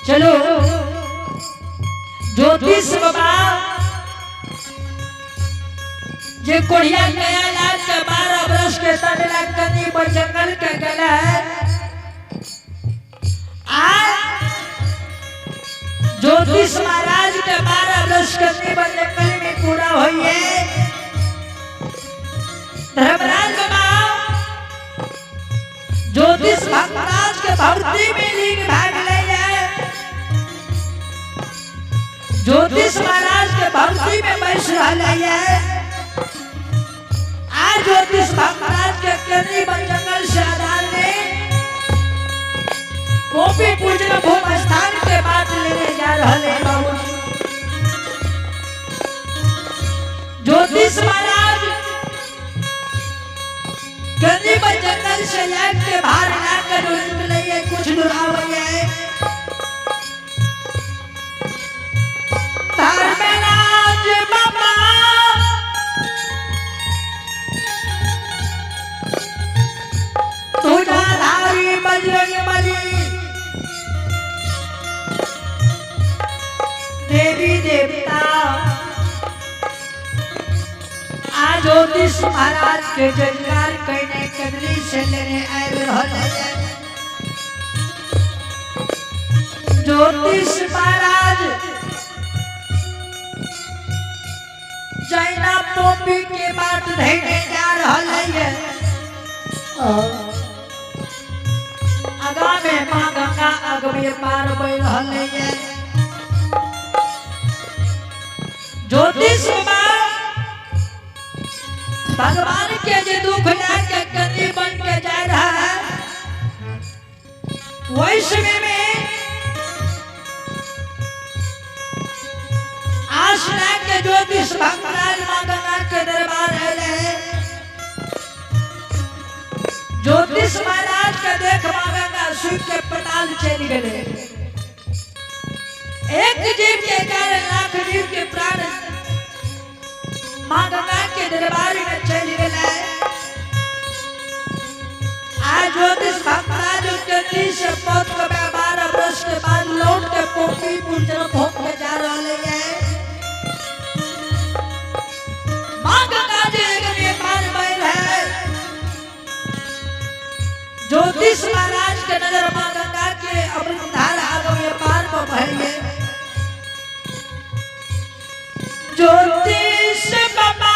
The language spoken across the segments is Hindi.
चलो ज्योतिष बाबा जे कोढ़िया गया लाल के 12 वर्ष के तड़ला कनी पर जंगल के गला ज्योतिष महाराज के 12 वर्ष कनी पर जंगल में पूरा होइए धर्मराज बाबा ज्योतिष महाराज के भक्ति में लीन भाग ले ज्योतिष महाराज के भक्ति में बैठ रहा है आज ज्योतिष महाराज के कनी पर जंगल से आधार ने गोपी पूजन भूम स्थान के बात लेने जा रहा है बाबू ज्योतिष महाराज कनी पर जंगल से याद के बाहर लाकर निकले कुछ दूर आवे धर्मराज बाबा तुझा धारी बजरंग बली देवी देवता आज ज्योतिष महाराज के जयकार करने कदली से लेने आए रहे ज्योतिष महाराज जैना पोपी के बात धैने जा रहा है आगामे मां गंगा अगमे पार बह रहा है ज्योतिष भगवान के जे दुख लाके कनी बन के जा रहा है वही समय में आशना के ज्योतिष भगवान मां गंगा के दरबार है ज्योतिष महाराज के देख मां गंगा सुन के पताल चल गए एक जीव के कारण लाख जीव के प्राण मां गंगा के दरबार में चल गए आज ज्योतिष भगवान के तीस पौध के 12 वर्ष के बाद लौट के पोपी पूजन भोग के जा रहे हैं ज्योतिष महाराज के नजर मां गंगा के अमृतधार आगमे पार पर बहे ज्योतिष बाबा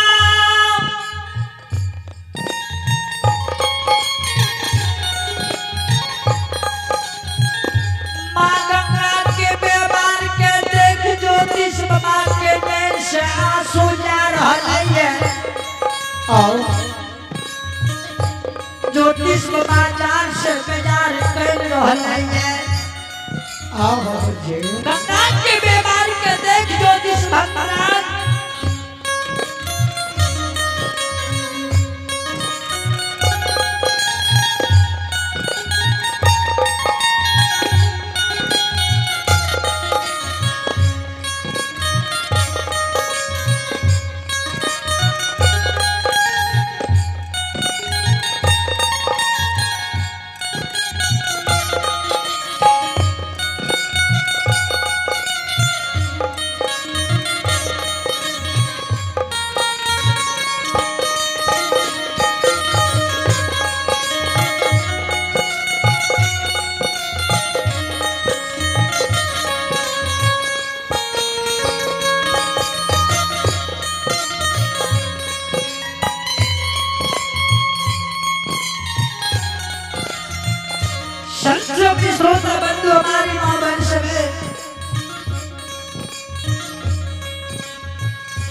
मां गंगा के व्यवहार के देख ज्योतिष बाबा के नैन से आंसू जा रहा है और ज्योतिष बाजार से बाजार कर रहा है गंगा के व्यवहार के देख ज्योतिष भगवान श्रोता बंधु हमारी मां वंश में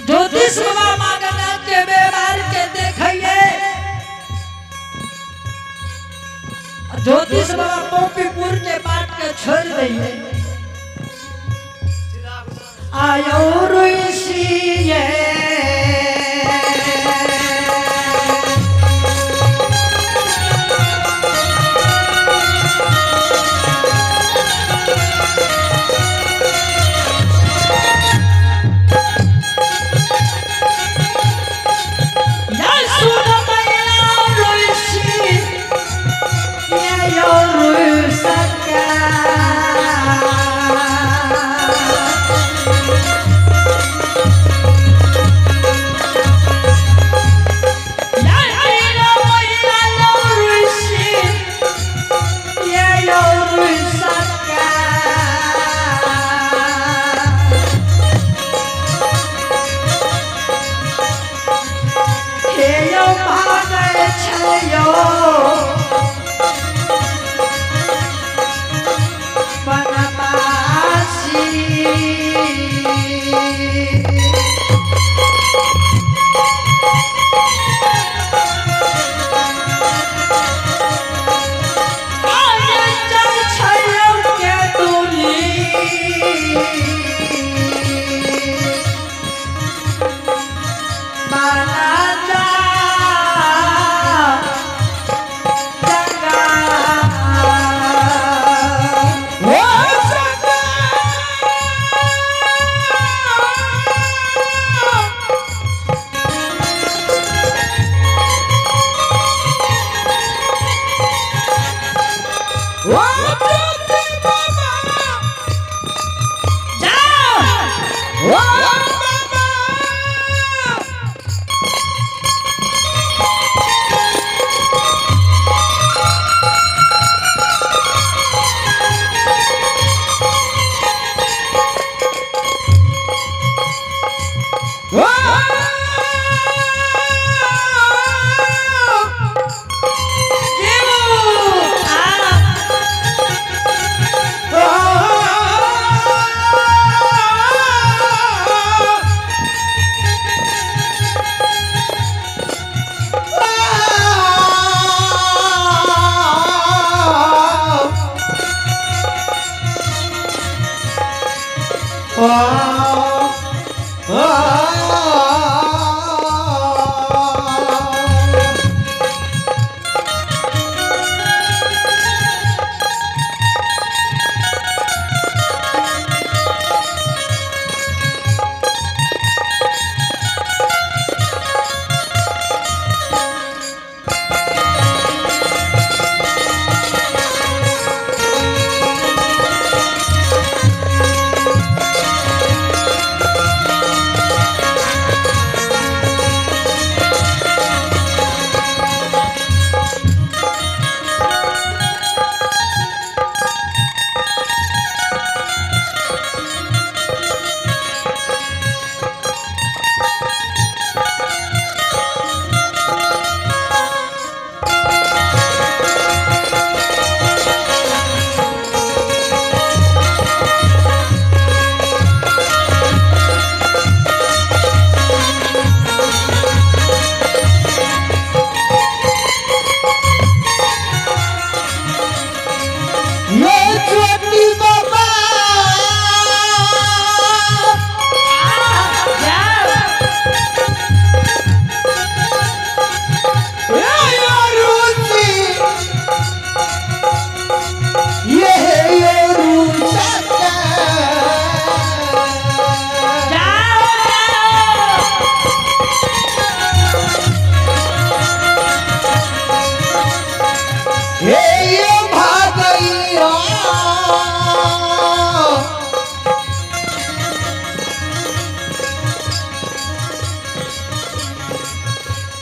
ज्योतिष बाबा मां गंगा के व्यवहार के देखिए ज्योतिष बाबा पोपीपुर के बाट के छोड़ दिए आयो ऋषि रुई सका हे यो भागे छयो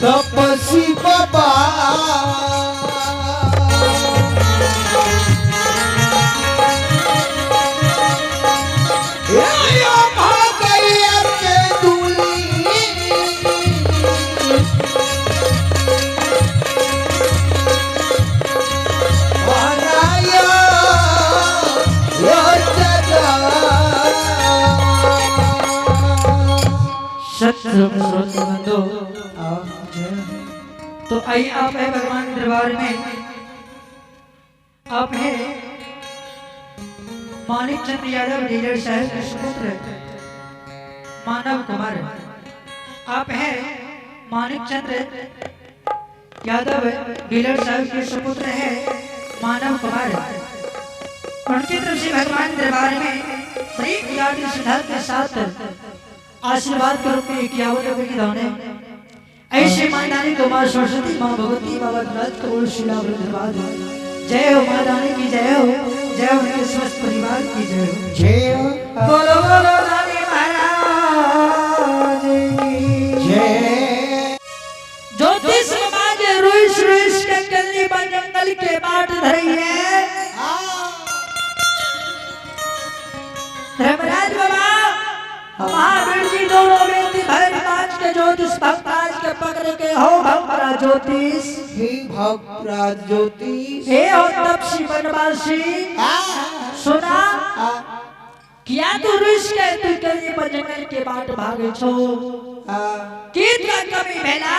तपसी बाबा तो आइए आप है भगवान के दरबार में, आप है मानिक चंद्र यादव डीलर साहब के सुपुत्र मानव कुमार, आप है मानिक चंद्र यादव डीलर साहब के सुपुत्र है मानव कुमार। उनकी तरफ से भगवान दरबार में बड़ी याद सुधार के साथ आशीर्वाद के रूप में 51 रुपए की दान है। ऐसे मां रानी को मां सरस्वती मां भगवती बाबा नाथ करोड़ शिला धन्यवाद। जय हो मां रानी की जय हो, जय हो उनके समस्त परिवार की जय हो। जय हो बोलो बोलो रानी महाराज की जय। ज्योतिष समाज रुइस रुइस के कल्ली जंगल के बाट धरी है। ज्योतिष भक्तराज के पकड़ के हो भक्तराज ज्योतिष हे भक्तराज ज्योतिष हे हो तपसी वनवासी सुना क्या तू रुस के तू कली जंगल के बाट भागे छो कीत का कमी भेला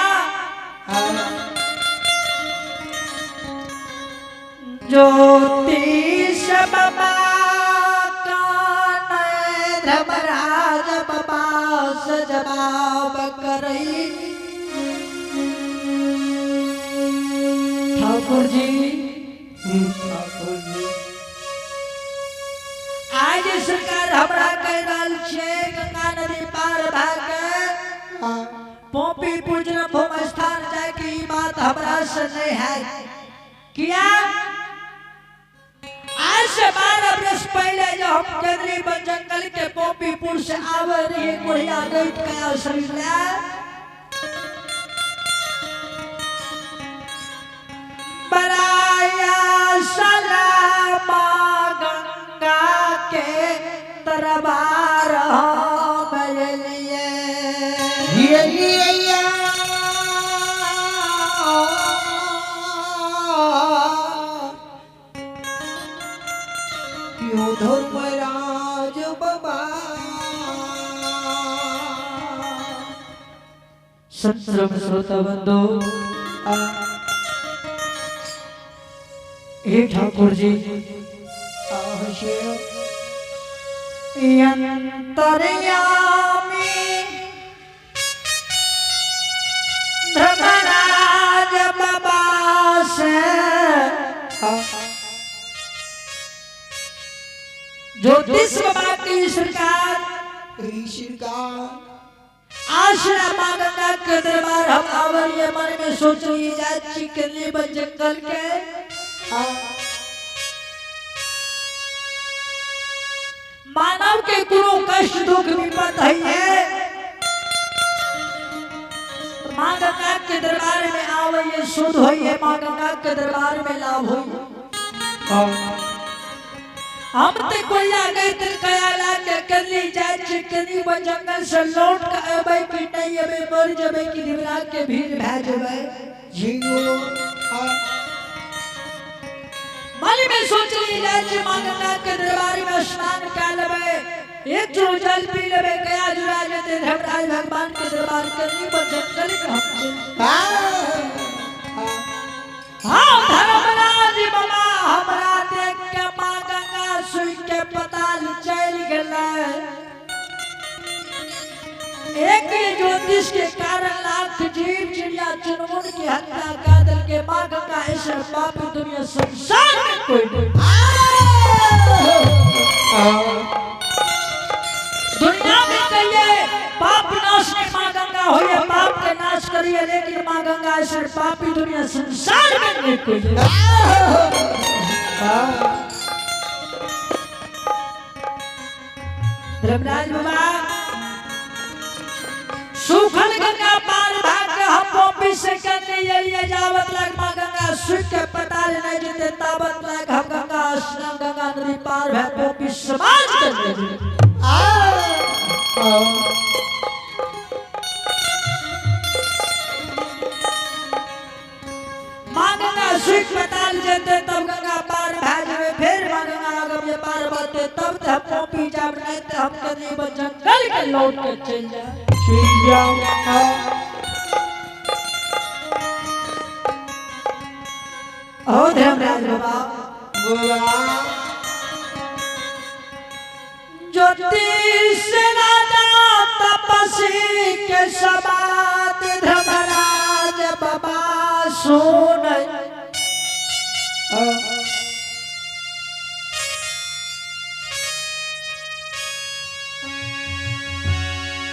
ज्योतिष बाबा धर्मराज बाबा से जवाब करई ठाकुर जी आज सरकार हमरा कह रहल छे गंगा नदी पार भागे पोपी पूजन भूम स्थान जाए की बात हमरा से नहीं है किया आज से 12 वर्ष पहले जो हम केंद्रीय वन जंगल के पोपीपुर से आवे रही बुढ़िया गई कया शरीर ले बराया सलाम गंगा के दरबार मेरे लिए धर्मराज बाबा सत्रम श्रोता बंधु हे ठाकुर जी अंतर्यामी धर्मराज बाबा से ज्योतिष बाबा की सरकार आश्रम गंगा के दरबार हम आवरिय मन में सोच रही जाए चिकनी बन जंगल के मानव के गुरु कष्ट दुख विपद है माँ गंगा के दरबार में आवरिय शुद्ध हुई है माँ गंगा के दरबार में लाभ हुई हम ते कोई आ गए ते कयाला के करली जाए चिकनी व जंगल से लौट के अबे कि नहीं अबे मर जबे कि दिवरा के भीड़ भै जबे झिंगो मन में सोच ली जाए कि मां गंगा के दरबार में स्नान कर लेबे एक जो जल पी लेबे कया जुड़ा जते धर्मराज भगवान के दरबार करनी व जंगल के हां धर्मराज बाबा हमरा देख के मां गंगा सुई के पताल चल गेलै एक ज्योतिष के कारण लाख जीव चिड़िया चुनमुन की हत्या कर दल के मां गंगा ऐसे पाप दुनिया संसार में कोई नहीं दुनिया में कहिए पाप नाश में मां गंगा होइए पाप के नाश करिए लेकिन मां गंगा ऐसे पापी दुनिया संसार में नहीं कोई धर्मराज बाबा सुखल गंगा पार भाग के हम पोपी से करने ये जावत लग मां गंगा सुख के पता नहीं जते तावत लग हम गंगा स्नान गंगा नदी पार है पोपी समाज करने मां गंगा सुख पता जते तब गंगा पार भै जावे फिर मां गंगा अगर ये पार बाते तब हम पोपी जाब नहीं तो हम कभी जंगल के लौट के चल जाए ओ धर्मराज बाबा ज्योतिष राजा तपसी के सबात धर्मराज बाबा सुन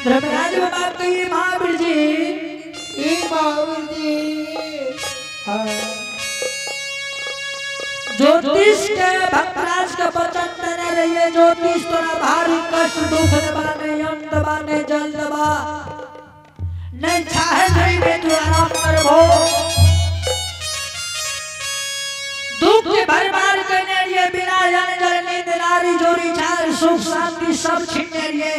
धर्मराज बाबा कही महावीर जी ज्योतिष के भक्तराज का वचन देने रहिए ज्योतिष तोरा भारी कष्ट दुख दबाने यम दबाने जल दबा नहीं चाहे नहीं में तू आराम करबो दुख के भरमार करने लिए बिना जाने जल नींद नारी जोरी चार सुख शांति सब छीने लिए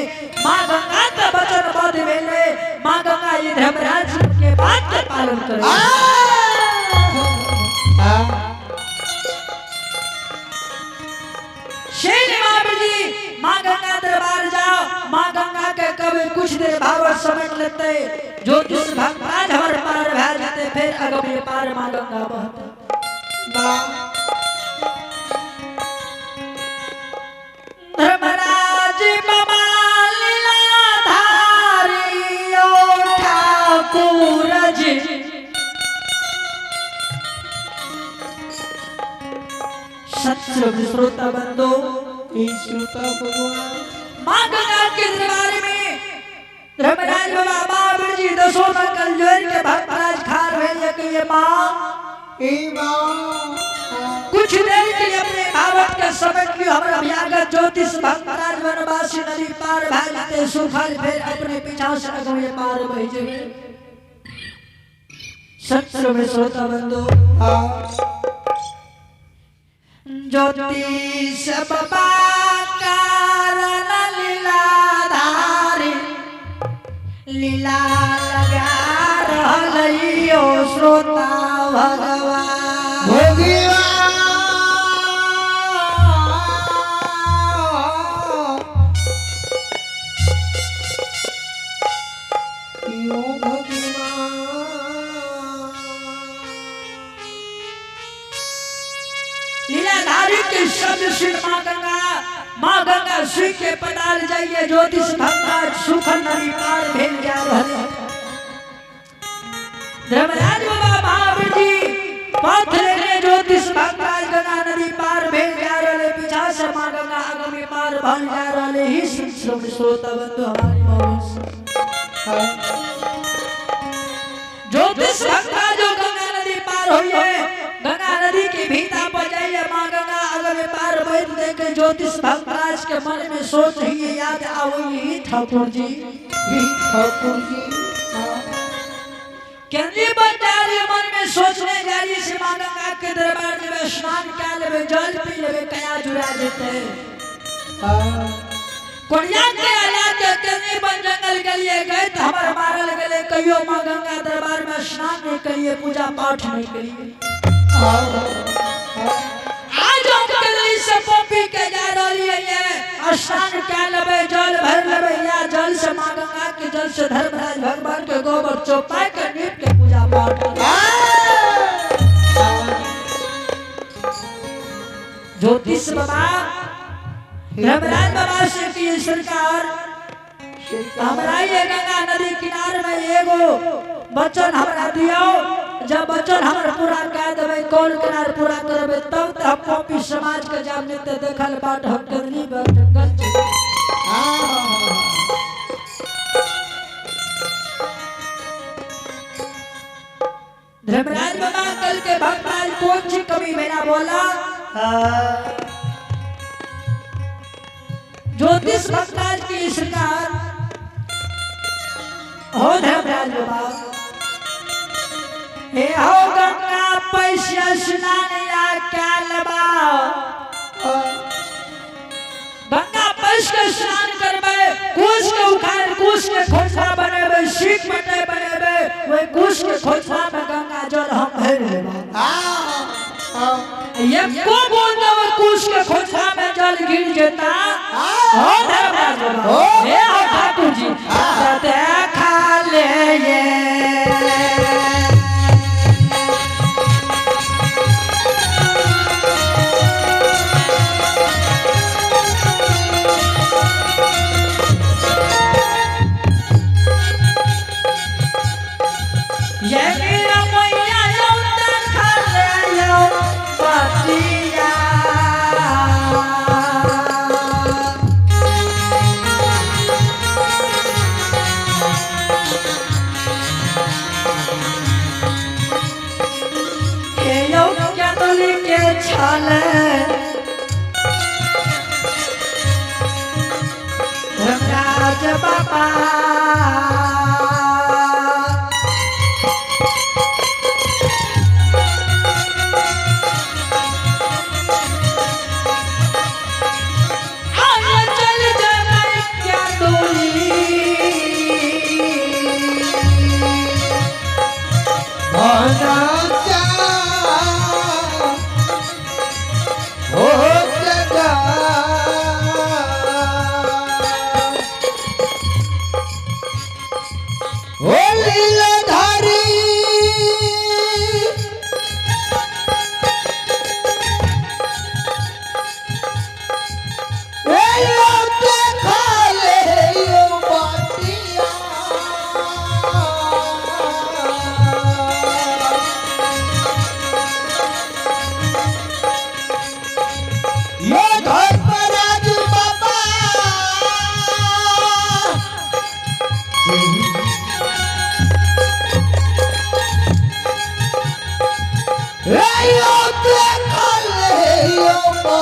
माँ गंगा का वचन बद भेले माँ गंगा ये धर्मराज के बात के पालन करे जी माँ गंगा दरबार जाओ माँ गंगा के कभी कुछ देर भावर समझ लेते जो जिस भक्तराज हमारे पार भा जाते फिर अगम पार माँ गंगा बहते धर्मराज बाबा लीलाधारी ओ ठाकुर जी सत्संग श्रोता बंदो श्रोता भगवान माँ गंगा के दरबार में धर्मराज बाबा बाबर जी दसों नकल जोर के भक्तराज खार भेजे कि ये माँ कुछ देर के लिए अपने भावत का समय की हमारा अभ्यागत ज्योतिष भक्तराज वनवासी नदी पार भागते सुखल फिर अपने पीछा से अगले पार भेजे सत्संग में श्रोता बंदो ज्योतिष बाबा कारण लीलाधारी लीला लगा रहलियो श्रोता भगवान लीलाधारी के शब्द सुन माँ गंगा सुई के पटाल जाइए ज्योतिष भक्तराज सुखन नदी पार भेल जा रहे धर्मराज बाबा महावीर जी पथ लेने ज्योतिष भक्तराज गंगा नदी पार भेल जा रहे पीछा से माँ गंगा आगमी पार भल जा रहे ही श्रोता बंधु हमारी ज्योतिष भक्तराज जो गंगा नदी पार हुई है गंगा नदी की भीता पर जाइए माँ गंगा अगर पार बैठ देखे ज्योतिष भक्तराज के मन में सोच ही याद आओगी ठाकुर जी केंद्रीय बंजारी मन में सोचने जा रही से माँ गंगा के दरबार में स्नान कर लेवे जल पी लेवे कया जुड़ा देते कोरिया के आलाद के केंद्रीय बन जंगल के लिए गए तो हमारे मारल गए कहियो माँ गंगा दरबार में स्नान नहीं करिए पूजा पाठ नहीं करिए आज हम कलई से पोपी के जा रही है स्नान कर लेवे जल भर लेवे या जल से माँ गंगा के जल से धर्मराज भगवान के गोबर चौपा के नीप के पूजा पाठ ज्योतिष बाबा धर्मराज बाबा से की सरकार हमरा ये गंगा नदी किनारे में एगो वचन हमरा दियो जब वचन हमर पूरा कर देबे कौन किनार पूरा करबे तब त हम पोपी समाज के जान नेते देखल बाट हम करनी बर जंगल धर्मराज बाबा कल के भक्तराज कौन सी कमी मेरा बोला ज्योतिष भक्तराज की सरकार हो धर्मराज बाबा हे हो गंगा पैसा स्नान या कालबा गंगा पैस के स्नान करबे कुश के उखाड़ कुश के खोसा बनेबे सीख मटे बनेबे वही कुश के खोसा में गंगा जल हम भर लेबे ये को बोल दो कुश के खोसा में जल गिर जेता हो धर्मराज बाबा हे हो ठाकुर जी देखा ले ये धर्मराज बाबा आया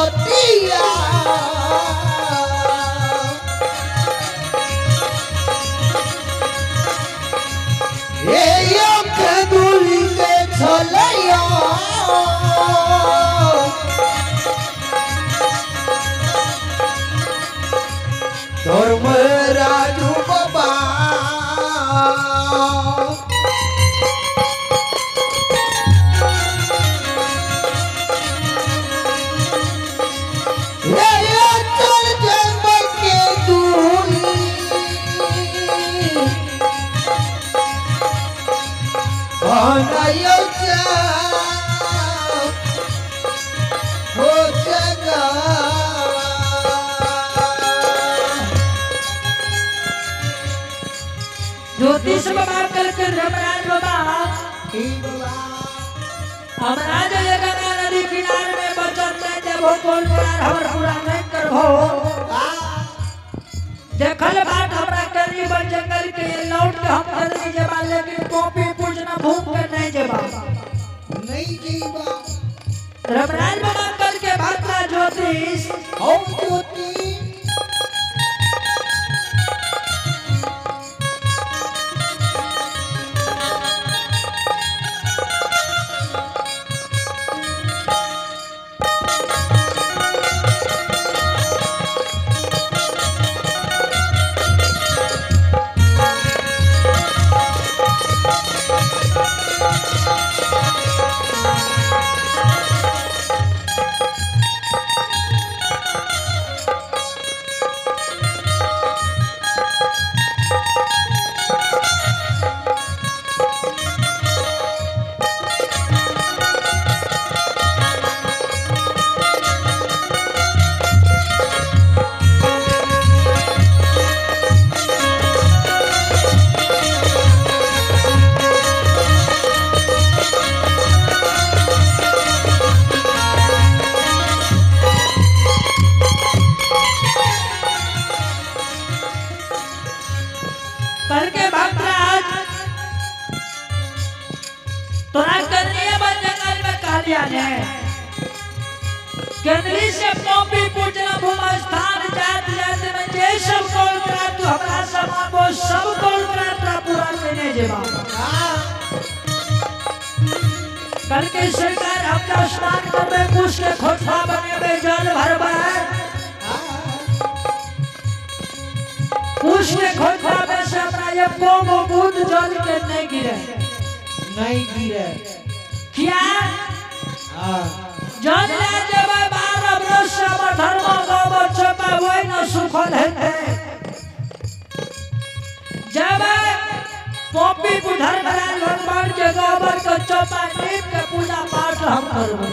रतिया दूरी के छलैया धर्म राजू बाबा चल जब के दूरी बनायो हो जगा ज्योतिष बाबा करके धर्मराज बाबा हमरा जगह नदी किनारे में बचत में देवो कोल पुराण हमर पूरा नहीं करबो देखल बात हमरा करी बन जंगल के लौट के हम धरती जबा लेकिन कॉपी पूजना भूख के नहीं जबा नहीं जीवा धर्मराज बाबा करके भाषा ज्योतिष हो ज्योति करके भक्तराज तोरा कन्या बन जंगल में कालिया ने केंद्री से कॉपी पूजना भूम स्थान जात जात में जे सब कॉल करा तू हमरा समान वो सब कॉल करा तोरा पूरा करने जेबा करके सरकार हमरा स्नान करबे कुछ के खोखा बनेबे जल भरबे कुछ के खोखा में से हमरा ये को बूंद जल के नहीं गिरे क्या जल ले जेबे 12 बरस से हमर धर्म गोबर चोपा होय न सुखल हेते जब पोपी बुधर भराल भगवान के गोबर के चोपा नीप के पूजा पाठ हम करबे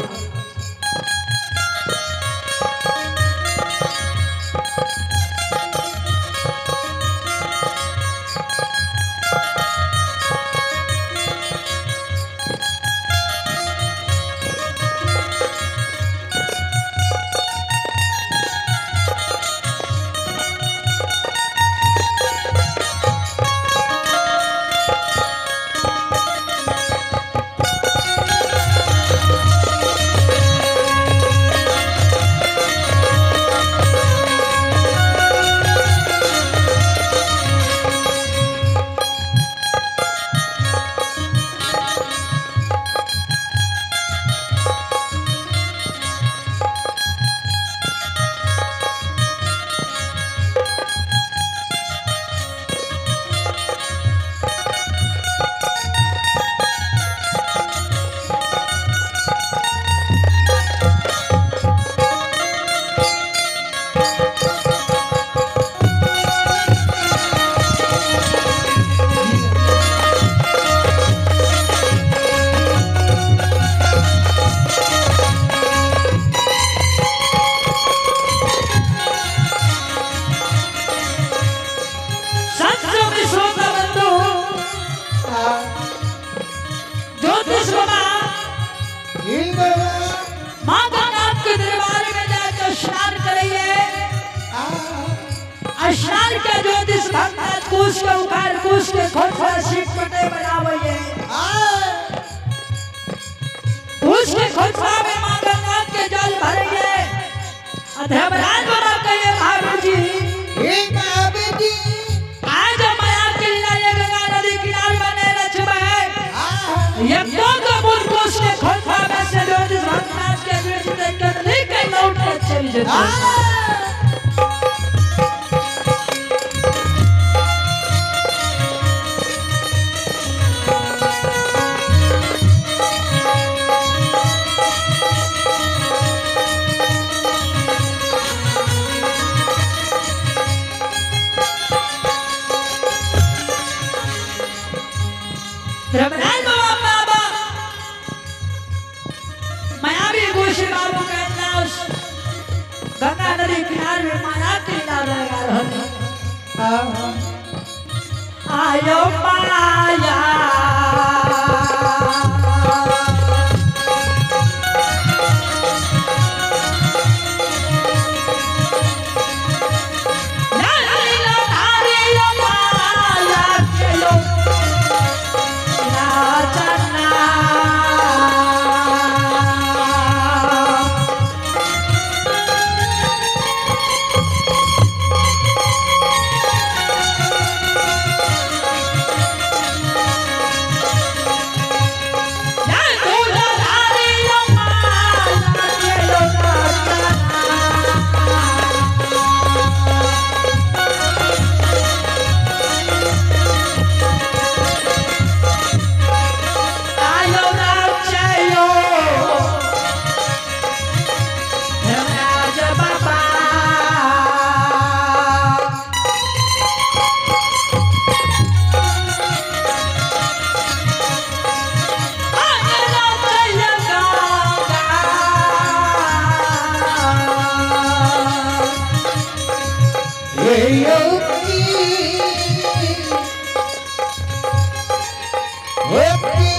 स्नान के ज्योतिष भक्त कुश के उखाड़ कुश के खोखा सीट पटे बनावइए कुश के खोखा में मां गंगा के जल भरिए धर्मराज बाबा कहे महावीर जी हे महावीर जी आज मैं आपके लिए गंगा नदी किनारे बने लक्ष्मण है ये को मुझको उसके खोखा में से जो जिस भगवान के बीच देख कर लेकर लौट के चली जाती धर्मराज बाबा मायावी गोशी बाबू का नाम गंगा नदी किनारे में माया के किनारे लगा रहल आयो माया Happy